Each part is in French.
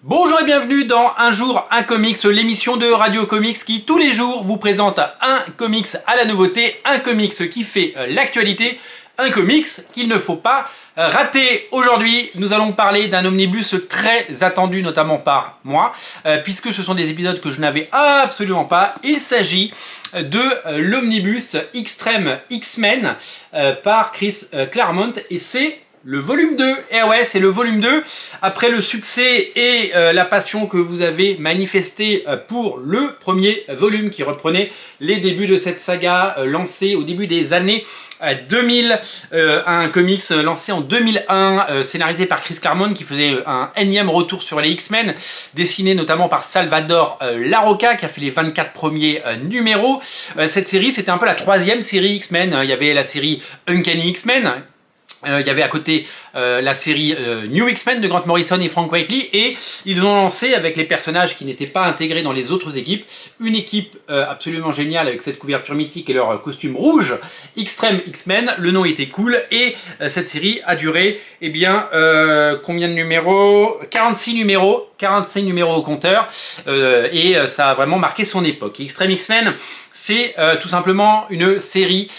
Bonjour et bienvenue dans Un jour, un comics, l'émission de Radio Comics qui tous les jours vous présente un comics à la nouveauté, un comics qui fait l'actualité, un comics qu'il ne faut pas rater. Aujourd'hui, nous allons parler d'un omnibus très attendu, notamment par moi, puisque ce sont des épisodes que je n'avais absolument pas. Il s'agit de l'omnibus Extreme X-Men par Chris Claremont et c'est le volume 2, et ouais, c'est le volume 2. Après le succès et la passion que vous avez manifesté pour le premier volume qui reprenait les débuts de cette saga lancée au début des années 2000, un comics lancé en 2001, scénarisé par Chris Claremont qui faisait un énième retour sur les X-Men, dessiné notamment par Salvador Larroca qui a fait les 24 premiers numéros. Cette série, c'était un peu la troisième série X-Men. Il y avait la série Uncanny X-Men. Il y avait à côté la série New X-Men de Grant Morrison et Frank Whiteley, et ils ont lancé avec les personnages qui n'étaient pas intégrés dans les autres équipes, une équipe absolument géniale avec cette couverture mythique et leur costume rouge, Extreme X-Men. Le nom était cool et cette série a duré, eh bien, combien de numéros? 46 numéros au compteur, et ça a vraiment marqué son époque. Extreme X-Men, c'est tout simplement une série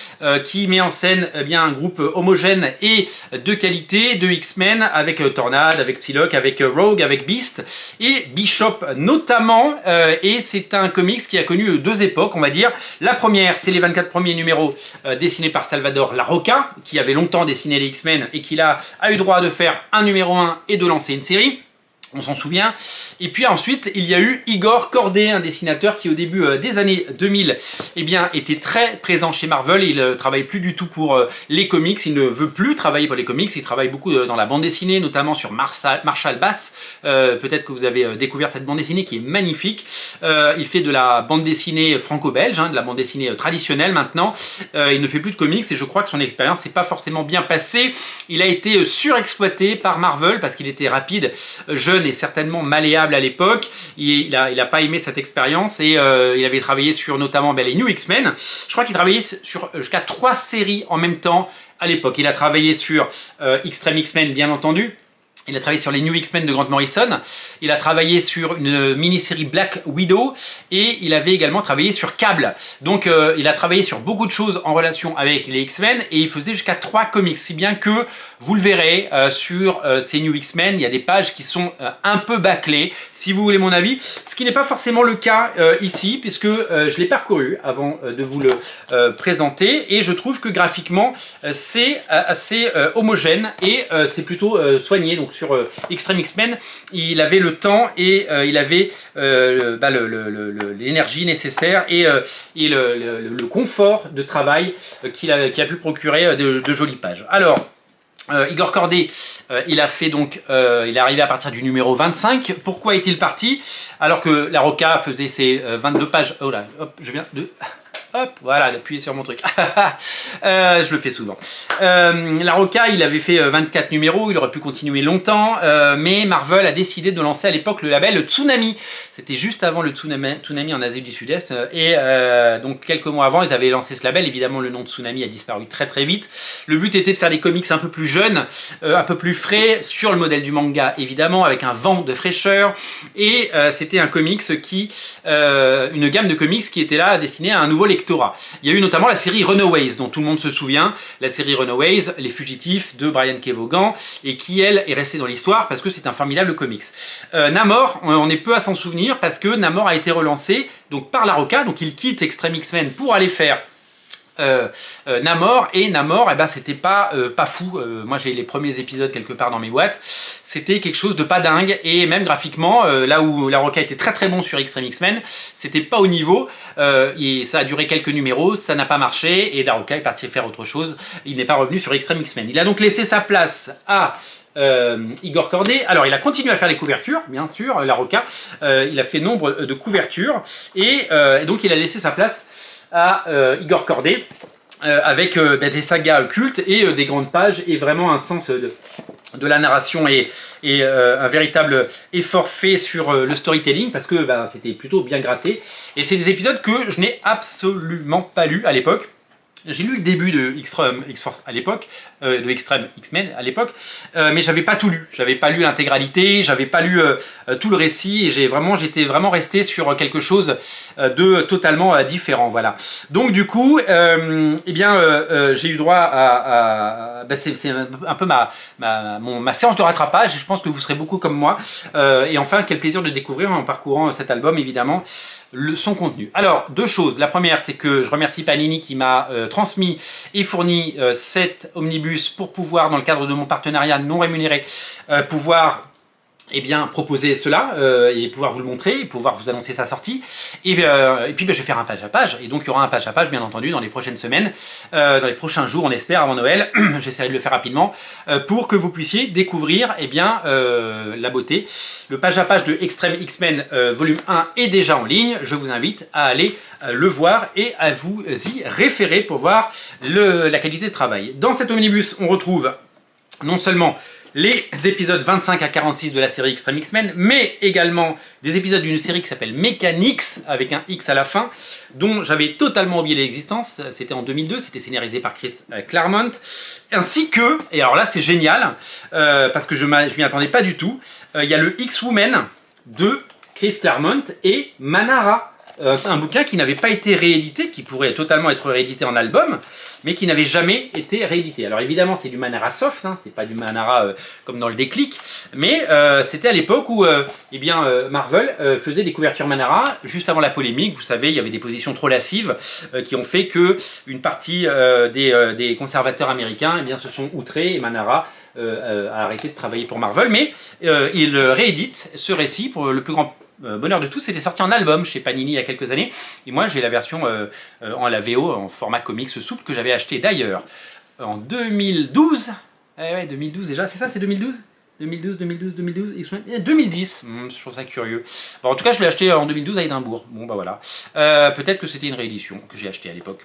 qui met en scène bien un groupe homogène et de qualité de X-Men avec Tornade, avec Psylocke, avec Rogue, avec Beast et Bishop notamment. Et c'est un comics qui a connu deux époques, on va dire. La première, c'est les 24 premiers numéros dessinés par Salvador Larroca, qui avait longtemps dessiné les X-Men et qui a eu droit de faire un numéro 1 et de lancer une série. On s'en souvient. Et puis ensuite, il y a eu Igor Corday, un dessinateur qui au début des années 2000 eh bien, était très présent chez Marvel. Il ne travaille plus du tout pour les comics, il ne veut plus travailler pour les comics, il travaille beaucoup dans la bande dessinée, notamment sur Marshall Bass. Peut-être que vous avez découvert cette bande dessinée qui est magnifique. Il fait de la bande dessinée franco-belge, de la bande dessinée traditionnelle maintenant. Il ne fait plus de comics et je crois que son expérience s'est pas forcément bien passée. Il a été surexploité par Marvel parce qu'il était rapide, jeune et certainement malléable à l'époque. Il a pas aimé cette expérience et il avait travaillé sur notamment les New X-Men. Je crois qu'il travaillait sur jusqu'à 3 séries en même temps à l'époque. Il a travaillé sur Extreme X-Men bien entendu. Il a travaillé sur les New X-Men de Grant Morrison, il a travaillé sur une mini-série Black Widow et il avait également travaillé sur Cable. Donc il a travaillé sur beaucoup de choses en relation avec les X-Men et il faisait jusqu'à 3 comics, si bien que vous le verrez sur ces New X-Men, il y a des pages qui sont un peu bâclées, si vous voulez mon avis, ce qui n'est pas forcément le cas ici, puisque je l'ai parcouru avant de vous le présenter et je trouve que graphiquement c'est assez homogène et c'est plutôt soigné. Donc sur Extreme X-Men, il avait le temps et il avait l'énergie nécessaire et le confort de travail qui a pu procurer de jolies pages. Alors, Igor Corday, il a fait donc, il est arrivé à partir du numéro 25. Pourquoi est-il parti alors que Larroca faisait ses 22 pages? Oh là, hop, je viens de... Hop, voilà, d'appuyer sur mon truc. Je le fais souvent. Larroca, il avait fait 24 numéros, il aurait pu continuer longtemps, mais Marvel a décidé de lancer à l'époque le label Tsunami. C'était juste avant le Tsunami en Asie du Sud-Est, et donc quelques mois avant, ils avaient lancé ce label. Évidemment, le nom de Tsunami a disparu très très vite. Le but était de faire des comics un peu plus jeunes, un peu plus frais, sur le modèle du manga, évidemment, avec un vent de fraîcheur, et c'était un comics qui, une gamme de comics qui était là, destinée à un nouveau lectorat. Il y a eu notamment la série Runaways, dont tout le monde se souvient, la série Runaways, Les Fugitifs de Brian K. Vaughan, et qui, elle, est restée dans l'histoire parce que c'est un formidable comics. Namor, on est peu à s'en souvenir parce que Namor a été relancé donc, par Larroca, donc il quitte Extreme X-Men pour aller faire Namor, et Namor, eh ben, c'était pas fou. Moi j'ai les premiers épisodes quelque part dans mes boîtes, c'était quelque chose de pas dingue, et même graphiquement, là où Larroca était très très bon sur Extreme X-Men, c'était pas au niveau, et ça a duré quelques numéros, ça n'a pas marché, et Larroca est parti faire autre chose, il n'est pas revenu sur Extreme X-Men. Il a donc laissé sa place à Igor Corday. Alors il a continué à faire les couvertures, bien sûr, Larroca, il a fait nombre de couvertures, et donc il a laissé sa place à Igor Corday avec des sagas cultes et des grandes pages et vraiment un sens de la narration et un véritable effort fait sur le storytelling parce que c'était plutôt bien gratté, et c'est des épisodes que je n'ai absolument pas lus à l'époque. J'ai lu le début de X-Force à l'époque, de Extreme X-Men à l'époque, mais j'avais pas tout lu. J'avais pas lu l'intégralité, j'avais pas lu tout le récit, et j'étais vraiment resté sur quelque chose de totalement différent. Voilà. Donc du coup, eh bien, j'ai eu droit à c'est un peu ma séance de rattrapage. Et je pense que vous serez beaucoup comme moi. Et enfin, quel plaisir de découvrir en parcourant cet album, évidemment, son contenu. Alors, deux choses. La première, c'est que je remercie Panini qui m'a transmis et fourni cet omnibus pour pouvoir, dans le cadre de mon partenariat non rémunéré, pouvoir proposer cela et pouvoir vous le montrer, et pouvoir vous annoncer sa sortie. Et puis je vais faire un page à page, et donc il y aura un page à page bien entendu dans les prochaines semaines, dans les prochains jours on espère avant Noël. J'essaierai de le faire rapidement pour que vous puissiez découvrir la beauté. Le page à page de Extreme X-Men volume 1 est déjà en ligne, je vous invite à aller le voir et à vous y référer pour voir la qualité de travail. Dans cet omnibus on retrouve non seulement les épisodes 25 à 46 de la série Extreme X-Men, mais également des épisodes d'une série qui s'appelle Mechanix, avec un X à la fin, dont j'avais totalement oublié l'existence. C'était en 2002, c'était scénarisé par Chris Claremont, ainsi que, et alors là c'est génial, parce que je m'y attendais pas du tout, il y a le X-Woman de Chris Claremont et Manara. Un bouquin qui n'avait pas été réédité, qui pourrait totalement être réédité en album, mais qui n'avait jamais été réédité. Alors évidemment c'est du Manara soft, hein, c'est pas du Manara comme dans le déclic, mais c'était à l'époque où Marvel faisait des couvertures Manara juste avant la polémique. Vous savez, il y avait des positions trop lascives qui ont fait que une partie des conservateurs américains se sont outrés, et Manara a arrêté de travailler pour Marvel, mais il réédite ce récit pour le plus grand bonheur de tous. C'était sorti en album chez Panini il y a quelques années, et moi j'ai la version en la VO en format comics souple que j'avais acheté d'ailleurs en 2012. Ouais, 2012 déjà, c'est ça, c'est 2012 2010, je trouve ça curieux. Bon, en tout cas je l'ai acheté en 2012 à Édimbourg. Bon bah voilà, peut-être que c'était une réédition que j'ai acheté à l'époque.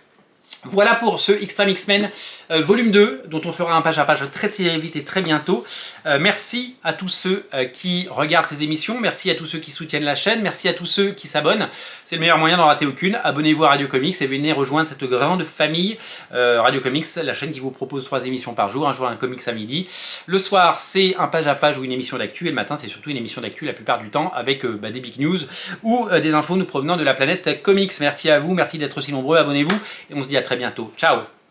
Voilà pour ce Extreme X-Men volume 2, dont on fera un page à page très vite et très bientôt. Merci à tous ceux qui regardent ces émissions, merci à tous ceux qui soutiennent la chaîne, merci à tous ceux qui s'abonnent. C'est le meilleur moyen d'en rater aucune. Abonnez-vous à Radio Comics et venez rejoindre cette grande famille Radio Comics, la chaîne qui vous propose 3 émissions par jour, un jour un comics à midi. Le soir, c'est un page à page ou une émission d'actu, et le matin, c'est surtout une émission d'actu la plupart du temps avec des big news ou des infos nous provenant de la planète comics. Merci à vous, merci d'être aussi nombreux, abonnez-vous et on se dit à très bientôt. Ciao!